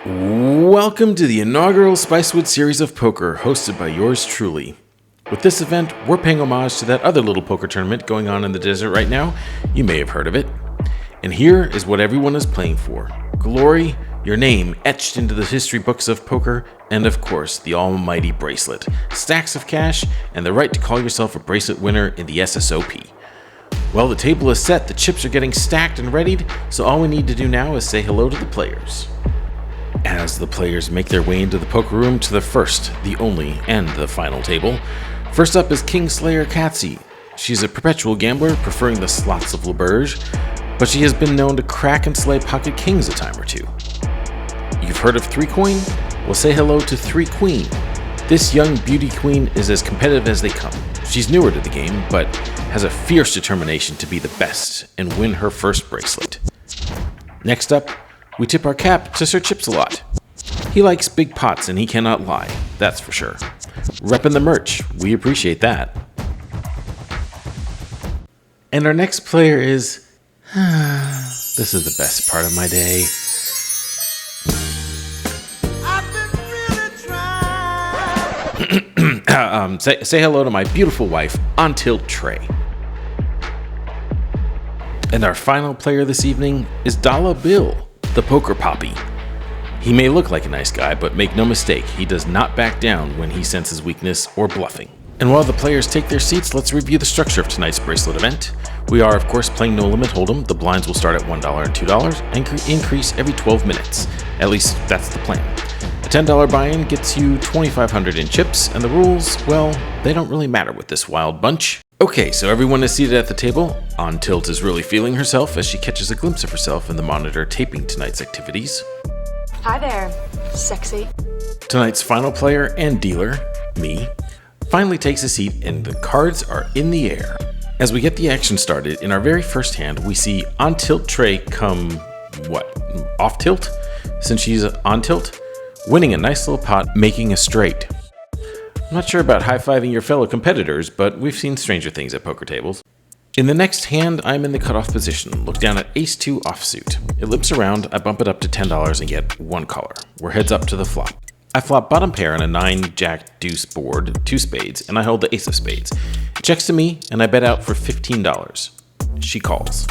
Welcome to the inaugural Spicewood Series of Poker, hosted by yours truly. With this event, we're paying homage to that other little poker tournament going on in the desert right now. You may have heard of it. And here is what everyone is playing for. Glory, your name etched into the history books of poker, and of course, the almighty bracelet, stacks of cash, and the right to call yourself a bracelet winner in the SSOP. Well, the table is set, the chips are getting stacked and readied, so all we need to do now is say hello to the players. As the players make their way into the poker room to the first, the only, and the final table, first up is Kingslayer Katsi. She's a perpetual gambler, preferring the slots of LaBerge, but she has been known to crack and slay pocket kings a time or two. You've heard of 3-Coin? Well, say hello to 3-Queen. This young beauty queen is as competitive as they come. She's newer to the game, but has a fierce determination to be the best and win her first bracelet. Next up, we tip our cap to Sir Chips-a-Lot. He likes big pots and he cannot lie, that's for sure. Reppin' the merch, we appreciate that. And our next player is... this is the best part of my day. Say hello to my beautiful wife, On Tilt Trey. And our final player this evening is Dollar Bill, the poker poppy. He may look like a nice guy, but make no mistake, he does not back down when he senses weakness or bluffing. And while the players take their seats, let's review the structure of tonight's bracelet event. We are, of course, playing No Limit Hold'em. The blinds will start at $1 and $2 and increase every 12 minutes. At least, that's the plan. A $10 buy-in gets you $2,500 in chips, and the rules, well, they don't really matter with this wild bunch. Okay, so everyone is seated at the table. On Tilt is really feeling herself as she catches a glimpse of herself in the monitor taping tonight's activities. Hi there, sexy. Tonight's final player and dealer, me, finally takes a seat and the cards are in the air. As we get the action started, in our very first hand, we see On Tilt Trey come, off tilt? Since she's on tilt, winning a nice little pot, making a straight. I'm not sure about high-fiving your fellow competitors, but we've seen stranger things at poker tables. In the next hand, I'm in the cutoff position. Look down at Ace-2 offsuit. It limps around, I bump it up to $10 and get one caller. We're heads up to the flop. I flop bottom pair on a 9-Jack-Deuce board, 2 spades, and I hold the Ace of Spades. It checks to me, and I bet out for $15. She calls.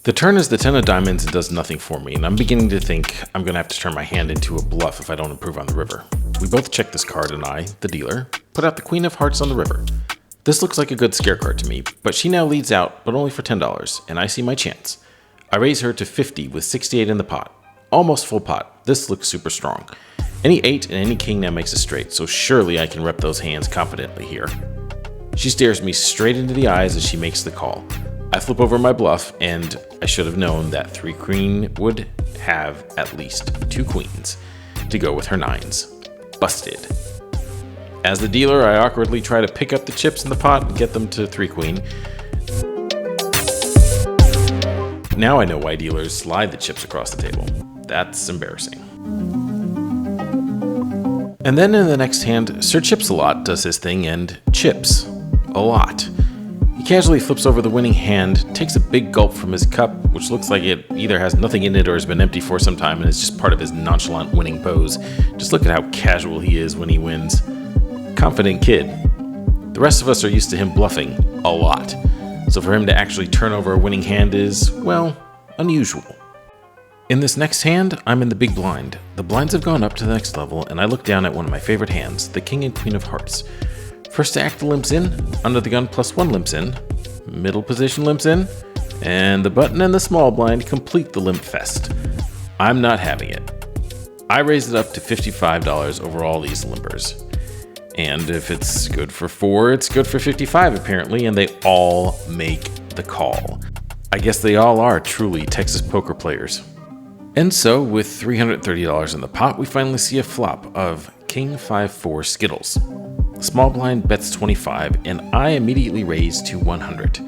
The turn is the 10 of diamonds and does nothing for me, and I'm beginning to think I'm going to have to turn my hand into a bluff if I don't improve on the river. We both check this card and I, the dealer, put out the Queen of Hearts on the river. This looks like a good scare card to me, but she now leads out, but only for $10, and I see my chance. I raise her to 50 with 68 in the pot. Almost full pot. This looks super strong. Any 8 and any king now makes a straight, so surely I can rep those hands confidently here. She stares me straight into the eyes as she makes the call. I flip over my bluff, and I should have known that 3-Queen would have at least 2 queens to go with her 9s. Busted. As the dealer, I awkwardly try to pick up the chips in the pot and get them to 3-Queen. Now I know why dealers slide the chips across the table. That's embarrassing. And then in the next hand, Sir Chips-a-Lot does his thing and chips a lot. He casually flips over the winning hand, takes a big gulp from his cup, which looks like it either has nothing in it or has been empty for some time and is just part of his nonchalant winning pose. Just look at how casual he is when he wins. Confident kid. The rest of us are used to him bluffing a lot, so for him to actually turn over a winning hand is, well, unusual. In this next hand, I'm in the big blind. The blinds have gone up to the next level, and I look down at one of my favorite hands, the King and Queen of Hearts. First to act limps in, under the gun +1 limps in, middle position limps in, and the button and the small blind complete the limp fest. I'm not having it. I raise it up to $55 over all these limpers. And if it's good for 4, it's good for 55 apparently, and they all make the call. I guess they all are truly Texas poker players. And so, with $330 in the pot, we finally see a flop of King 5-4 Skittles. The small blind bets 25, and I immediately raise to 100.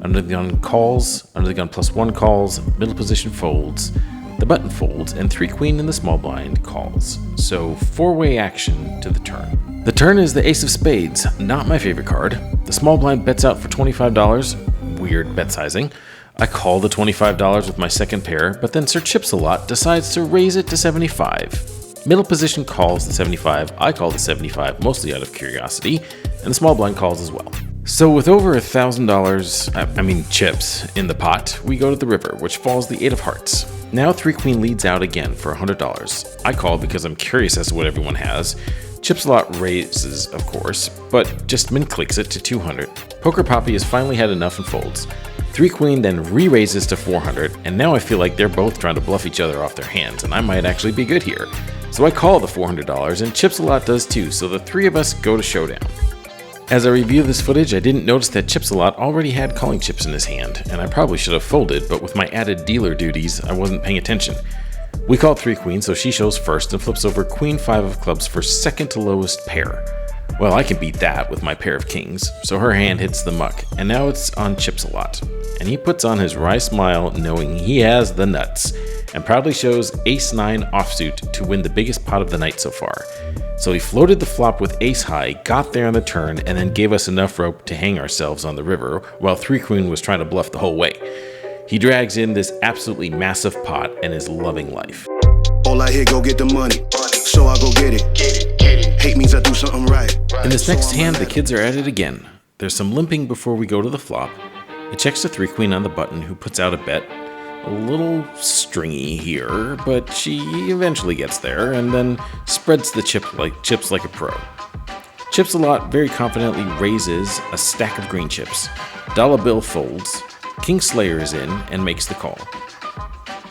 Under the gun calls, under the gun +1 calls, middle position folds, the button folds, and 3-Queen in the small blind calls. So 4-way action to the turn. The turn is the Ace of Spades, not my favorite card. The small blind bets out for $25, weird bet sizing. I call the $25 with my second pair, but then Sir Chips-a-Lot decides to raise it to $75. Middle position calls the 75, I call the 75, mostly out of curiosity, and the small blind calls as well. So with over $1,000, chips in the pot, we go to the river, which falls the 8 of hearts. Now 3 queen leads out again for $100. I call because I'm curious as to what everyone has. Chips a lot raises, of course, but just min clicks it to 200. Poker Poppy has finally had enough and folds. 3 queen then re-raises to 400, and now I feel like they're both trying to bluff each other off their hands, and I might actually be good here. So I call the $400, and Chips a lot does too, so the 3 of us go to showdown. As I review this footage, I didn't notice that Chips a lot already had calling chips in his hand, and I probably should have folded, but with my added dealer duties, I wasn't paying attention. We called 3 queen, so she shows first and flips over queen 5 of clubs for second to lowest pair. Well, I can beat that with my pair of kings, so her hand hits the muck, and now it's on Chips a lot. And he puts on his wry smile knowing he has the nuts, and proudly shows ace-9 offsuit to win the biggest pot of the night so far. So he floated the flop with ace-high, got there on the turn, and then gave us enough rope to hang ourselves on the river, while 3 queen was trying to bluff the whole way. He drags in this absolutely massive pot and is loving life. All I hear, go get the money, so I go get it. Hate means I do something right. In this next hand, the kids are at it again. There's some limping before we go to the flop. It checks the 3 queen on the button, who puts out a bet. A little stringy here, but she eventually gets there and then spreads the chips like a pro. Chips a lot very confidently raises a stack of green chips. Dollar bill folds. King Slayer is in and makes the call.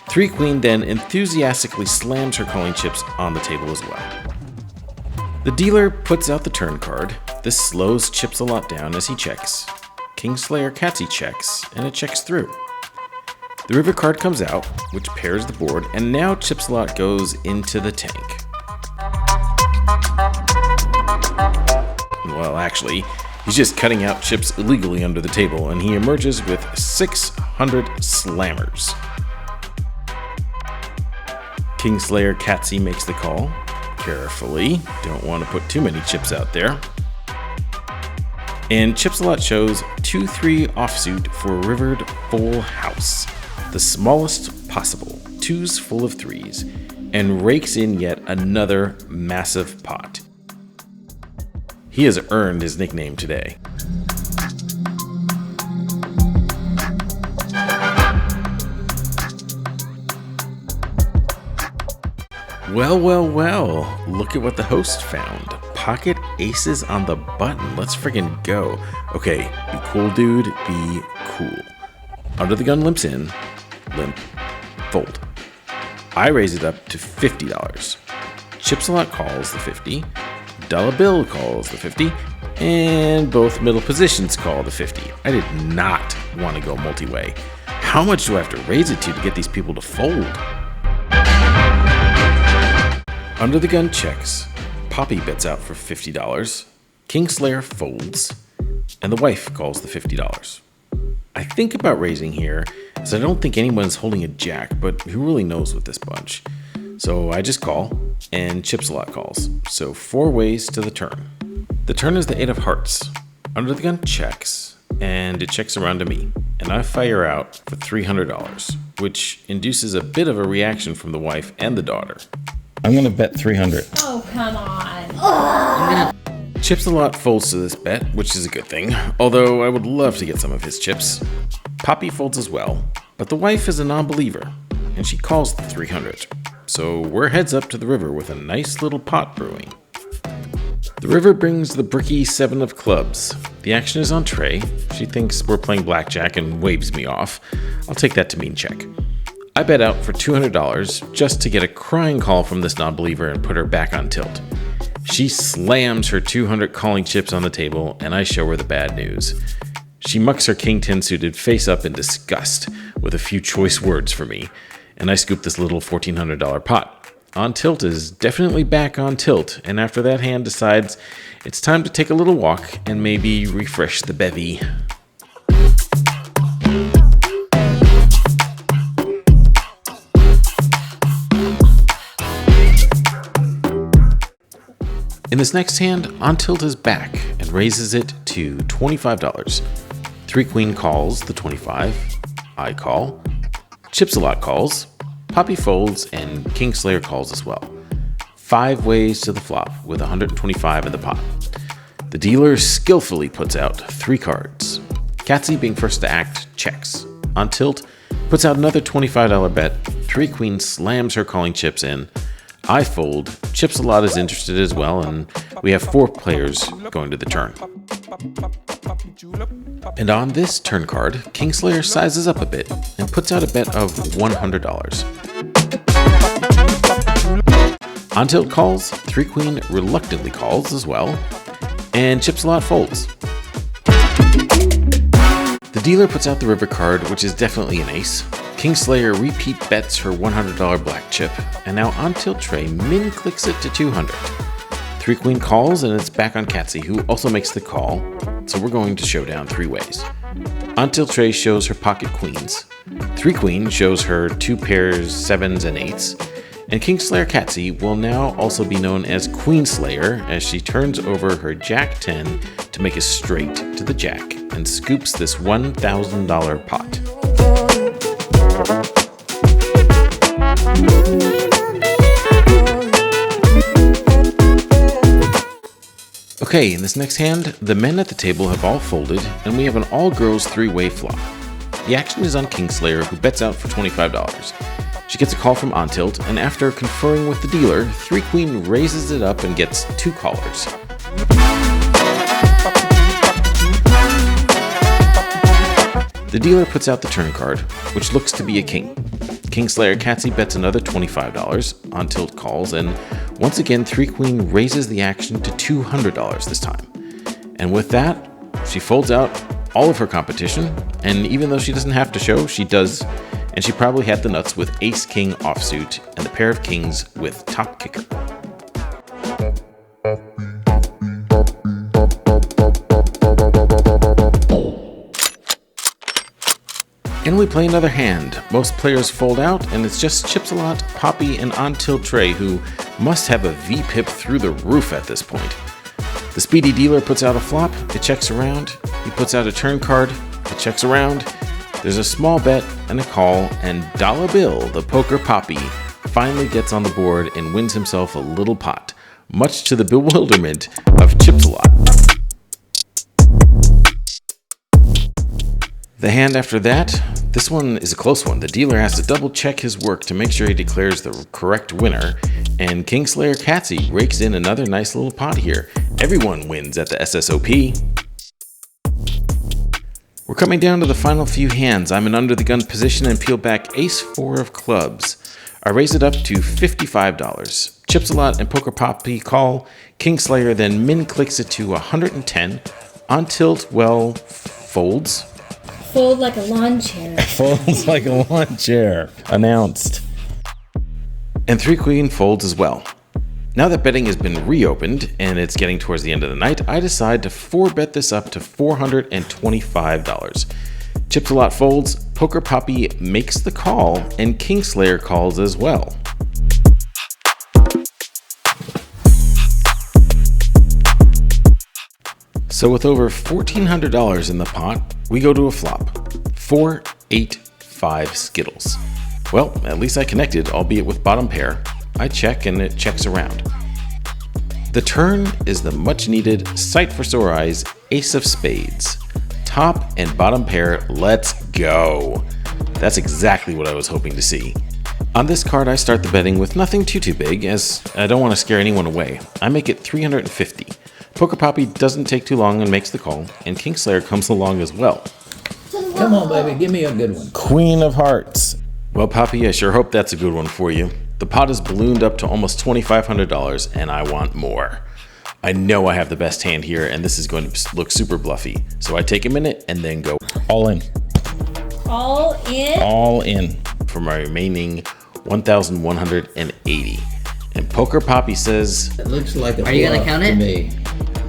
3 queen then enthusiastically slams her calling chips on the table as well. The dealer puts out the turn card. This slows Chips a lot down as he checks. King Slayer Catsy checks, and it checks through. The river card comes out, which pairs the board, and now Chips a lot goes into the tank. Well, actually, he's just cutting out chips illegally under the table, and he emerges with 600 slammers. King Slayer Catsy makes the call. Carefully, don't want to put too many chips out there. And Chips a lot shows 2-3 offsuit for a rivered full house. The smallest possible, 2s full of 3s, and rakes in yet another massive pot. He has earned his nickname today. Well, look at what the host found. Pocket aces on the button. Let's friggin' go. Okay, be cool, dude, be cool. Under the gun limps in. Limp, fold. I raise it up to $50. Chips a lot calls the 50. Dollar bill calls the 50. And both middle positions call the 50. I did not want to go multi-way. How much do I have to raise it to get these people to fold? Under the gun checks. Poppy bets out for $50. King Slayer folds. And the wife calls the $50. I think about raising here, as I don't think anyone's holding a jack, but who really knows with this bunch? So I just call, and Chips a lot calls. So 4 ways to the turn. The turn is the 8 of hearts. Under the gun checks, and it checks around to me, and I fire out for $300, which induces a bit of a reaction from the wife and the daughter. I'm gonna bet $300. Oh, come on. Chips a lot folds to this bet, which is a good thing, although I would love to get some of his chips. Poppy folds as well, but the wife is a non-believer, and she calls the 300. So we're heads up to the river with a nice little pot brewing. The river brings the bricky 7 of clubs. The action is on tray. She thinks we're playing blackjack and waves me off. I'll take that to mean check. I bet out for $200 just to get a crying call from this non-believer and put her back on tilt. She slams her 200 calling chips on the table, and I show her the bad news. She mucks her king 10 suited face up in disgust with a few choice words for me, and I scoop this little $1,400 pot. On tilt is definitely back on tilt, and after that hand decides it's time to take a little walk and maybe refresh the bevy. In this next hand, on tilt is back and raises it to $25. 3 queen calls the 25. I call. Chips a lot calls. Poppy folds and King Slayer calls as well. 5 ways to the flop with 125 in the pot. The dealer skillfully puts out 3 cards. Katsy, being first to act, checks. On tilt, puts out another $25 bet. 3 queen slams her calling chips in. I fold. Chips a lot is interested as well, and we have 4 players going to the turn. And on this turn card, Kingslayer sizes up a bit and puts out a bet of $100. On tilt calls, 3 queen reluctantly calls as well, and chips a lot folds. The dealer puts out the river card, which is definitely an ace. Kingslayer repeat bets her $100 black chip, and now on tilt tray min clicks it to 200. 3 queen calls, and it's back on Katsy, who also makes the call, so we're going to showdown 3 ways. On tilt tray shows her pocket queens. 3 queen shows her 2 pairs 7s and 8s, and Kingslayer Katsy will now also be known as Queenslayer as she turns over her Jack 10 to make a straight to the Jack and scoops this $1,000 pot. Okay, in this next hand, the men at the table have all folded, and we have an all-girls 3-way flop. The action is on Kingslayer, who bets out for $25. She gets a call from on tilt, and after conferring with the dealer, 3 queen raises it up and gets 2 callers. The dealer puts out the turn card, which looks to be a king. Kingslayer Katsy bets another $25 on tilt calls, and once again 3 queen raises the action to $200 this time. And with that, she folds out all of her competition, and even though she doesn't have to show, she does, and she probably had the nuts with ace-king offsuit and the pair of kings with top kicker. And we play another hand. Most players fold out, and it's just Chips-a-Lot, Poppy, and on tilt Trey, who must have a V-pip through the roof at this point. The speedy dealer puts out a flop, it checks around. He puts out a turn card, it checks around. There's a small bet and a call, and Dollar Bill, the poker Poppy, finally gets on the board and wins himself a little pot, much to the bewilderment of Chips-a-Lot. The hand after that, this one is a close one. The dealer has to double check his work to make sure he declares the correct winner, and Kingslayer Katsy rakes in another nice little pot here. Everyone wins at the SSOP. We're coming down to the final few hands. I'm in under the gun position and peel back ace-4 of clubs. I raise it up to $55. Chips-a-Lot and Poker Poppy call. Kingslayer then min clicks it to 110. On tilt, well, folds. Fold like a lawn chair. Folds like a lawn chair. Announced. And 3 queen folds as well. Now that betting has been reopened and it's getting towards the end of the night, I decide to 4-bet this up to $425. Chips-a-Lot folds, Poker Poppy makes the call, and Kingslayer calls as well. So with over $1,400 in the pot, we go to a flop. 4, 8, 5 Skittles. Well, at least I connected, albeit with bottom pair. I check and it checks around. The turn is the much needed sight for sore eyes ace of spades. Top and bottom pair, let's go. That's exactly what I was hoping to see. On this card, I start the betting with nothing too big, as I don't want to scare anyone away. I make it $350. Poker Poppy doesn't take too long and makes the call, and Kingslayer comes along as well. Come on, baby, give me a good one. Queen of Hearts. Well, Poppy, I sure hope that's a good one for you. The pot is ballooned up to almost $2,500, and I want more. I know I have the best hand here, and this is going to look super bluffy. So I take a minute and then go all in. All in? All in for my remaining 1,180. And Poker Poppy says, It looks like a Are you gonna bluff count to it? me.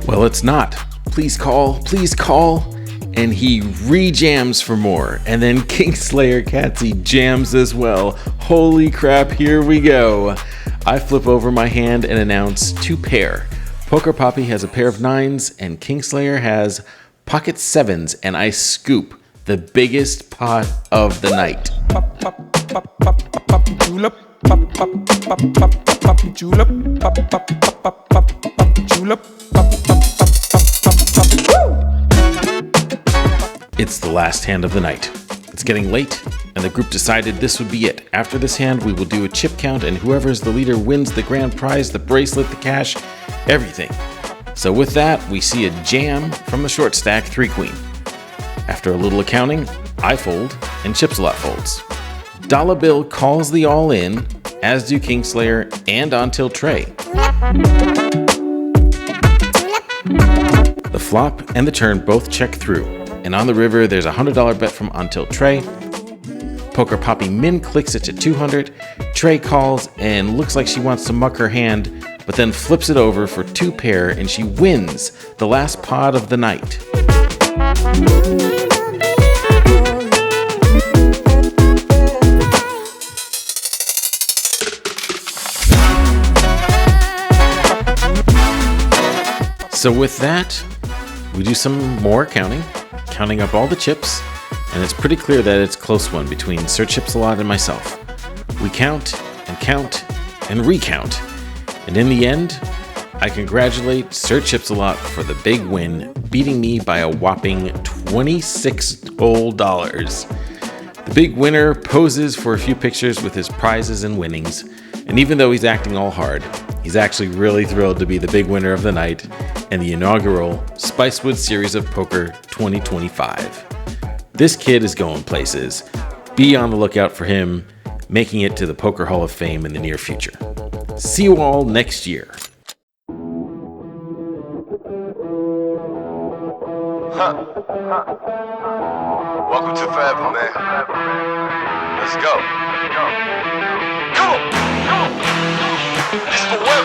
well, it's not. Please call, please call. And he re-jams for more. And then Kingslayer Katsy jams as well. Holy crap, here we go. I flip over my hand and announce 2 pair. Poker Poppy has a pair of 9s and Kingslayer has pocket 7s, and I scoop the biggest pot of the night. poppy julep, poppy poppy pop pop pop poppy julep, poppy pop pop pop pop pop. It's the last hand of the night. It's getting late, and the group decided this would be it. After this hand, we will do a chip count, and whoever is the leader wins the grand prize, the bracelet, the cash, everything. So with that, we see a jam from the short stack 3-queen. After a little accounting, I fold, and Chipsalot folds. Dollar Bill calls the all-in, as do Kingslayer and On Tilt Tray. The flop and the turn both check through, and on the river there's a $100 bet from On Tilt Tray. Poker Poppy Min clicks it to 200. Tray calls and looks like she wants to muck her hand, but then flips it over for 2 pair, and she wins the last pot of the night. So with that, we do some more counting up all the chips, and it's pretty clear that it's a close one between Sir Chipsalot and myself. We count and recount, and in the end, I congratulate Sir Chipsalot for the big win, beating me by a whopping $26 whole. The big winner poses for a few pictures with his prizes and winnings, and even though he's acting all hard, he's actually really thrilled to be the big winner of the night and the inaugural Spicewood Series of Poker 2025. This kid is going places. Be on the lookout for him making it to the Poker Hall of Fame in the near future. See you all next year. Welcome to forever, man. Let's go. Come on. This for what?